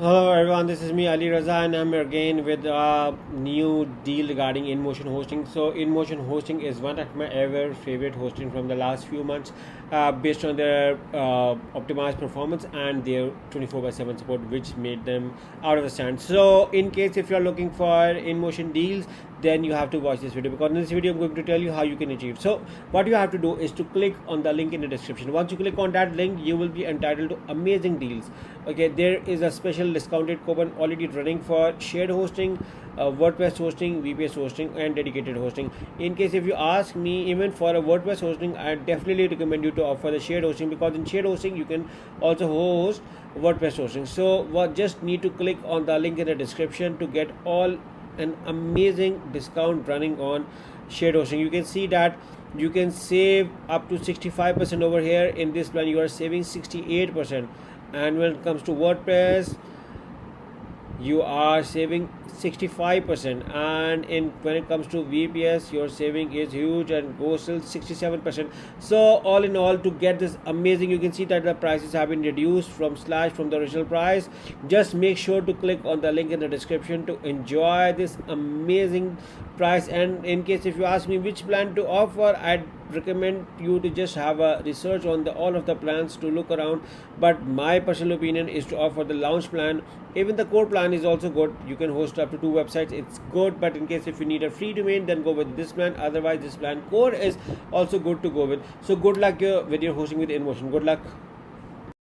Hello everyone, this is me Ali Raza and I'm here again with a new deal regarding Inmotion Hosting. So Inmotion Hosting is one of my ever favorite hosting from the last few months, based on their optimized performance and their 24/7 support, which made them out of the stand. So in case if you're looking for Inmotion deals, then you have to watch this video, because in this video I'm going to tell you how you can achieve. So what you have to do is to click on the link in the description. Once you click on that link, you will be entitled to amazing deals. Okay, there is a special discounted coupon already running for shared hosting, WordPress hosting, VPS hosting and dedicated hosting. In case if you ask me, even for a WordPress hosting, I definitely recommend you to offer the shared hosting, because in shared hosting you can also host WordPress hosting. So what just need to click on the link in the description to get all an amazing discount running on shared hosting. You can see that you can save up to 65% over here. In this plan you are saving 68%, and when it comes to WordPress you are saving 65%, and in when it comes to VPS your saving is huge and goes till 67%. So all in all, to get this amazing, you can see that the prices have been reduced from the original price. Just make sure to click on the link in the description to enjoy this amazing price. And in case if you ask me which plan to offer, I'd recommend you to just have a research on all of the plans to look around, but my personal opinion is to offer the launch plan. Even the core plan is also good. You can host up to 2 websites, it's good, but in case if you need a free domain, then go with this plan. Otherwise this plan core is also good to go with. So good luck with your hosting with Inmotion. Good luck.